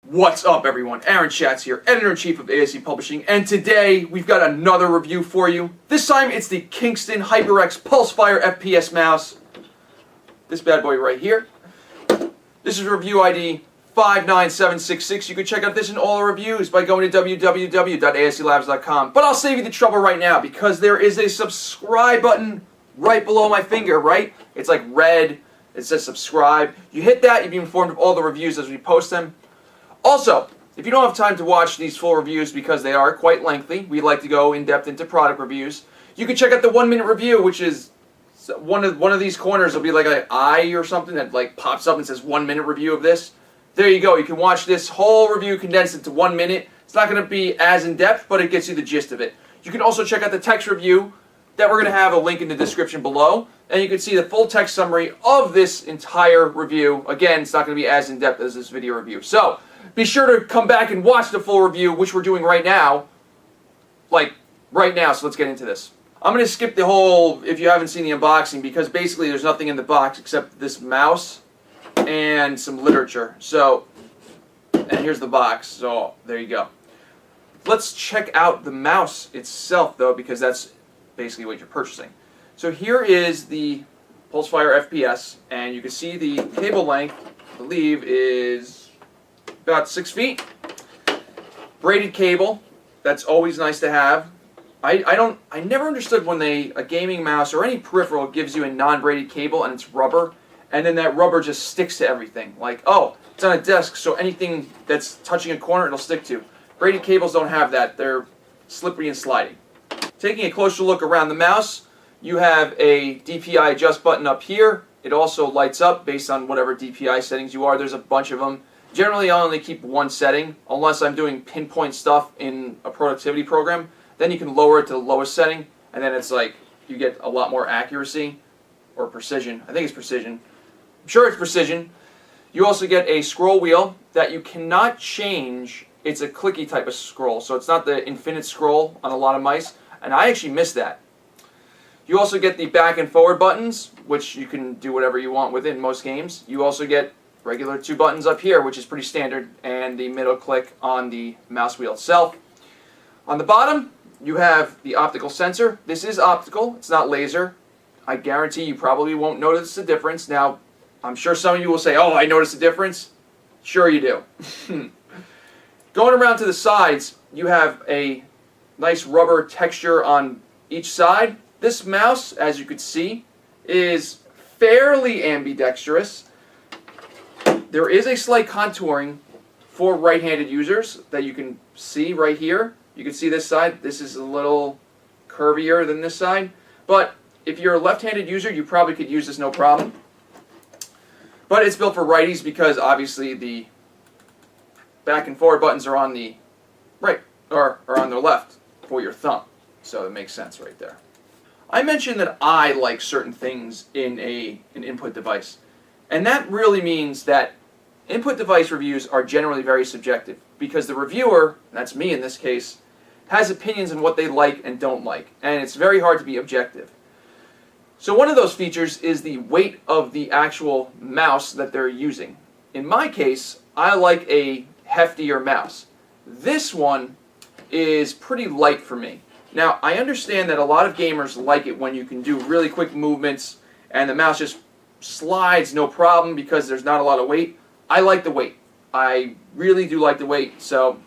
What's up, everyone? Aaron Schatz here, Editor-in-Chief of ASE Publishing, and today we've got another review for you. This time it's the Kingston HyperX Pulsefire FPS mouse. This bad boy right here. This is review ID 59766. You can check out this and all our reviews by going to www.aselabs.com. But I'll save you the trouble right now because there is a subscribe button right below my finger, right? It's like red. It says subscribe. You hit that, you'll be informed of all the reviews as we post them. Also, if you don't have time to watch these full reviews because they are quite lengthy, we like to go in depth into product reviews, you can check out the 1 minute review, which is one of these corners will be like an eye or something that like pops up and says 1 minute review of this. There you go. You can watch this whole review condensed into 1 minute. It's not going to be as in depth, but it gets you the gist of it. You can also check out the text review that we're going to have a link in the description below, and you can see the full text summary of this entire review. Again, it's not going to be as in depth as this video review. So be sure to come back and watch the full review, which we're doing right now. Like, right now, so let's get into this. I'm going to skip the whole, if you haven't seen the unboxing, because basically there's nothing in the box except this mouse and some literature. So, and here's the box, so there you go. Let's check out the mouse itself, though, because that's basically what you're purchasing. So here is the Pulsefire FPS, and you can see the cable length, I believe, is about 6 feet. Braided cable, that's always nice to have. I never understood when a gaming mouse or any peripheral gives you a non-braided cable and it's rubber, and then that rubber just sticks to everything. Like, oh, it's on a desk, so anything that's touching a corner it'll stick to. Braided cables don't have that. They're slippery and sliding. Taking a closer look around the mouse, you have a Dpi Adjust button up here. It also lights up based on whatever DPI settings you are. There's a bunch of them. Generally, I only keep one setting, unless I'm doing pinpoint stuff in a productivity program. Then you can lower it to the lowest setting, and then it's like you get a lot more accuracy or precision. I think it's precision. I'm sure it's precision. You also get a scroll wheel that you cannot change. It's a clicky type of scroll, so it's not the infinite scroll on a lot of mice, and I actually miss that. You also get the back and forward buttons, which you can do whatever you want with in most games. You also get regular 2 buttons up here, which is pretty standard, and the middle click on the mouse wheel itself. On the bottom, you have the optical sensor. This is optical, it's not laser. I guarantee you probably won't notice the difference. Now, I'm sure some of you will say, oh, I noticed the difference. Sure you do. Going around to the sides, you have a nice rubber texture on each side. This mouse, as you could see, is fairly ambidextrous. There is a slight contouring for right-handed users that you can see right here. You can see this side. This is a little curvier than this side. But if you're a left-handed user, you probably could use this no problem. But it's built for righties because obviously the back and forward buttons are on the right, or on the left for your thumb. So it makes sense right there. I mentioned that I like certain things in an input device. And that really means that input device reviews are generally very subjective because the reviewer, that's me in this case, has opinions on what they like and don't like, and it's very hard to be objective. So one of those features is the weight of the actual mouse that they're using. In my case, I like a heftier mouse. This one is pretty light for me. Now, I understand that a lot of gamers like it when you can do really quick movements and the mouse just slides no problem because there's not a lot of weight. I like the weight. I really do like the weight. So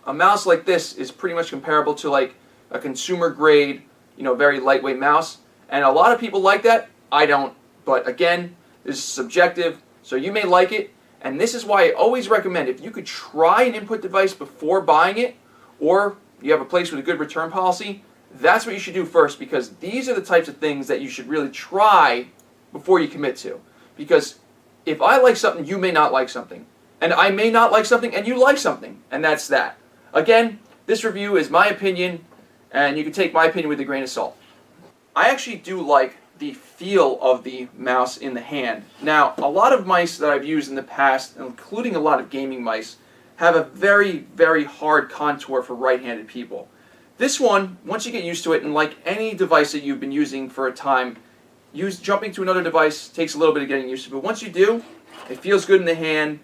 a mouse like this is pretty much comparable to like a consumer grade, very lightweight mouse. And a lot of people like that. I don't. But again, this is subjective. So you may like it. And this is why I always recommend if you could try an input device before buying it, or you have a place with a good return policy, that's what you should do first, because these are the types of things that you should really try before you commit to. Because if I like something, you may not like something. And I may not like something, and you like something. And that's that. Again, this review is my opinion, and you can take my opinion with a grain of salt. I actually do like the feel of the mouse in the hand. Now, a lot of mice that I've used in the past, including a lot of gaming mice, have a very, very hard contour for right-handed people. This one, once you get used to it, and like any device that you've been using for a time, jumping to another device takes a little bit of getting used to, but once you do, it feels good in the hand.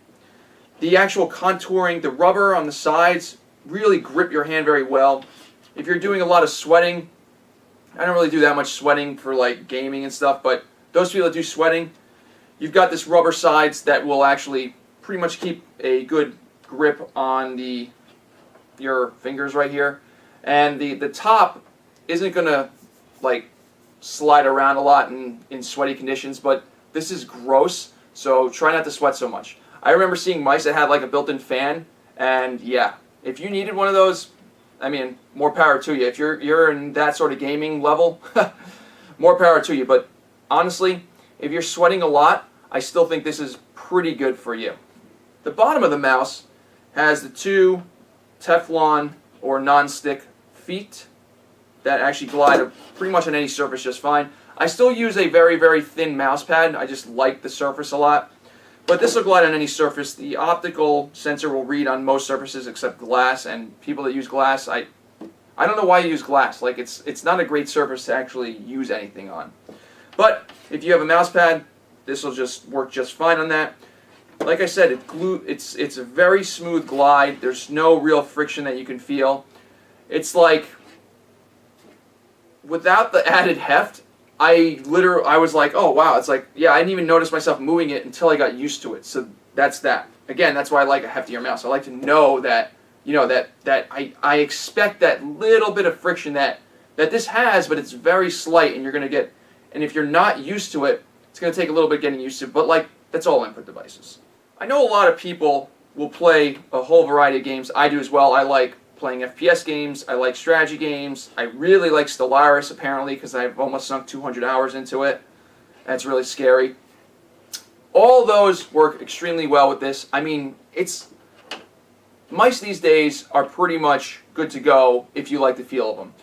The actual contouring, the rubber on the sides, really grip your hand very well. If you're doing a lot of sweating, I don't really do that much sweating for like gaming and stuff, but those people that do sweating, you've got this rubber sides that will actually pretty much keep a good grip on your fingers right here. And the top isn't going to like slide around a lot in sweaty conditions, but this is gross, so try not to sweat so much. I remember seeing mice that had like a built-in fan, and yeah, if you needed one of those, I mean, more power to you. If you're in that sort of gaming level, more power to you. But honestly, if you're sweating a lot, I still think this is pretty good for you. The bottom of the mouse has the two Teflon or non-stick feet that actually glide pretty much on any surface just fine. I still use a very, very thin mouse pad. I just like the surface a lot. But this will glide on any surface. The optical sensor will read on most surfaces except glass, and people that use glass, I don't know why you use glass. Like it's not a great surface to actually use anything on. But if you have a mouse pad, this will just work just fine on that. Like I said, it's a very smooth glide. There's no real friction that you can feel. It's like, without the added heft, I was like, oh wow, it's like, yeah, I didn't even notice myself moving it until I got used to it. So that's that. Again, that's why I like a heftier mouse. I like to know that, you know, that I expect that little bit of friction that this has, but it's very slight, and you're going to get, and if you're not used to it, it's going to take a little bit getting used to, but like, that's all input devices. I know a lot of people will play a whole variety of games. I do as well. I like playing FPS games. I like strategy games. I really like Stellaris, apparently, because I've almost sunk 200 hours into it. That's really scary. All those work extremely well with this. I mean, mice these days are pretty much good to go if you like the feel of them.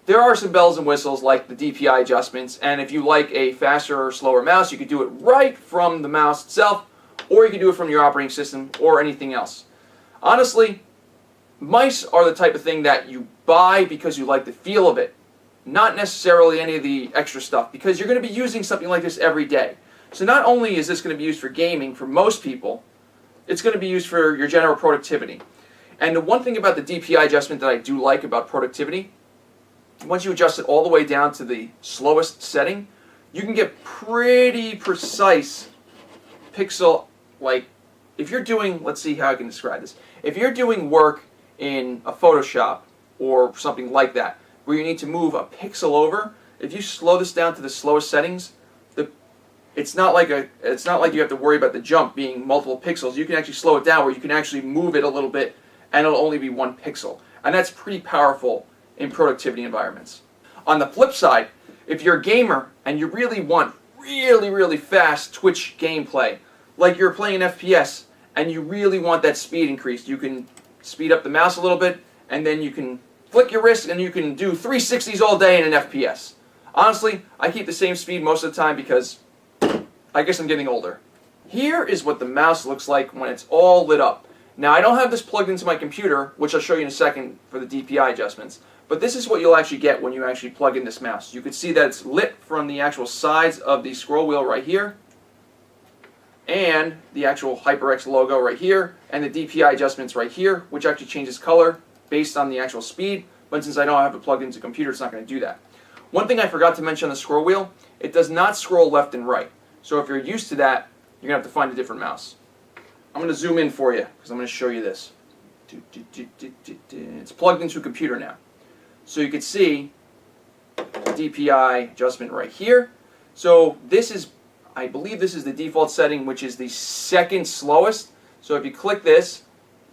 There are some bells and whistles like the Dpi adjustments, and if you like a faster or slower mouse, you could do it right from the mouse itself, or you can do it from your operating system or anything else. Honestly, mice are the type of thing that you buy because you like the feel of it, not necessarily any of the extra stuff, because you're going to be using something like this every day. So not only is this going to be used for gaming for most people, it's going to be used for your general productivity. And the one thing about the DPI adjustment that I do like about productivity, once you adjust it all the way down to the slowest setting, you can get pretty precise pixel, like if you're doing, let's see how I can describe this. If you're doing work in a Photoshop or something like that, where you need to move a pixel over, if you slow this down to the slowest settings, it's not like you have to worry about the jump being multiple pixels. You can actually slow it down where you can actually move it a little bit and it'll only be one pixel. And that's pretty powerful in productivity environments. On the flip side, if you're a gamer and you really want really fast Twitch gameplay, like you're playing an FPS and you really want that speed increased, you can speed up the mouse a little bit and then you can flick your wrist and you can do 360s all day in an FPS. Honestly, I keep the same speed most of the time because I guess I'm getting older. Here is what the mouse looks like when it's all lit up. Now, I don't have this plugged into my computer, which I'll show you in a second for the DPI adjustments, but this is what you'll actually get when you actually plug in this mouse. You can see that it's lit from the actual sides of the scroll wheel right here, and the actual HyperX logo right here, and the DPI adjustments right here, which actually changes color based on the actual speed, but since I don't have it plugged into a computer, it's not going to do that. One thing I forgot to mention on the scroll wheel, it does not scroll left and right. So if you're used to that, you're going to have to find a different mouse. I'm going to zoom in for you because I'm going to show you this. It's plugged into a computer now. So you can see DPI adjustment right here. So this is, I believe this is the default setting, which is the second slowest. So if you click this,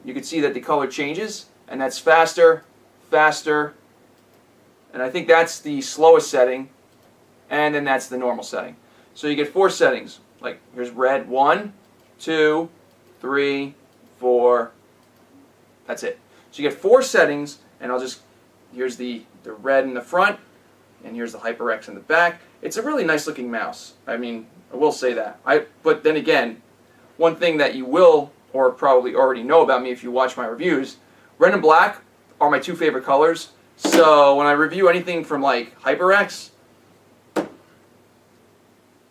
you can see that the color changes, and that's faster, faster, and I think that's the slowest setting, and then that's the normal setting. So you get 4 settings. Like here's red, 1, 2, 3, 4. That's it. So you get 4 settings, and here's the red in the front, and here's the HyperX in the back. It's a really nice looking mouse. I mean, I will say that. But then again, one thing that you will, or probably already know about me if you watch my reviews, red and black are my 2 favorite colors. So when I review anything from like HyperX,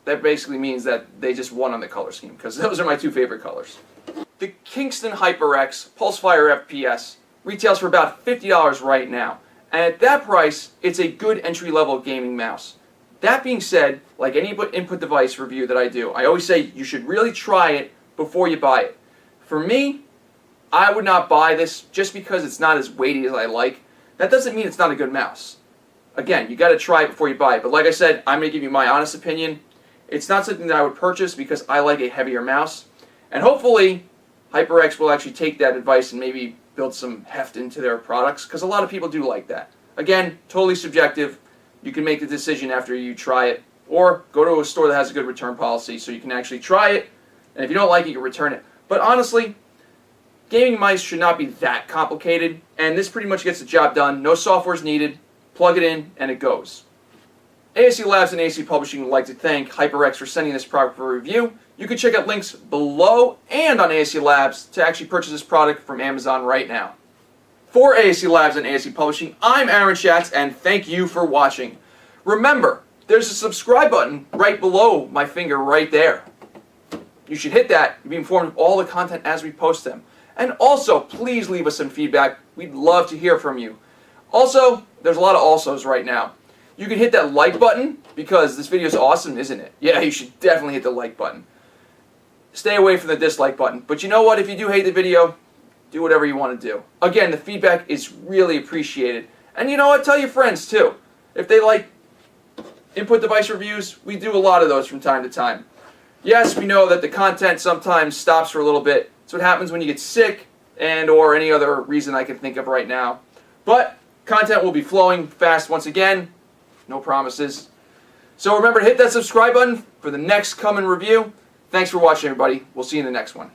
that basically means that they just won on the color scheme, because those are my 2 favorite colors. The Kingston HyperX Pulsefire FPS retails for about $50 right now. And at that price, it's a good entry-level gaming mouse. That being said, like any input device review that I do, I always say you should really try it before you buy it. For me, I would not buy this just because it's not as weighty as I like. That doesn't mean it's not a good mouse. Again, you got to try it before you buy it. But like I said, I'm going to give you my honest opinion. It's not something that I would purchase because I like a heavier mouse. And hopefully, HyperX will actually take that advice and maybe build some heft into their products, because a lot of people do like that. Again, totally subjective. You can make the decision after you try it, or go to a store that has a good return policy so you can actually try it, and if you don't like it, you can return it. But honestly, gaming mice should not be that complicated, and this pretty much gets the job done. No software is needed. Plug it in, and it goes. ASE Labs and ASE Publishing would like to thank HyperX for sending this product for review. You can check out links below and on ASE Labs to actually purchase this product from Amazon right now. For ASE Labs and ASE Publishing, I'm Aaron Schatz, and thank you for watching. Remember, there's a subscribe button right below my finger right there. You should hit that to be informed of all the content as we post them. And also, please leave us some feedback. We'd love to hear from you. Also, there's a lot of alsos right now. You can hit that like button, because this video is awesome, isn't it? Yeah, you should definitely hit the like button. Stay away from the dislike button. But you know what? If you do hate the video, do whatever you want to do. Again, the feedback is really appreciated. And you know what? Tell your friends, too. If they like input device reviews, we do a lot of those from time to time. Yes, we know that the content sometimes stops for a little bit. That's what happens when you get sick and or any other reason I can think of right now. But content will be flowing fast once again. No promises. So remember to hit that subscribe button for the next coming review. Thanks for watching, everybody. We'll see you in the next one.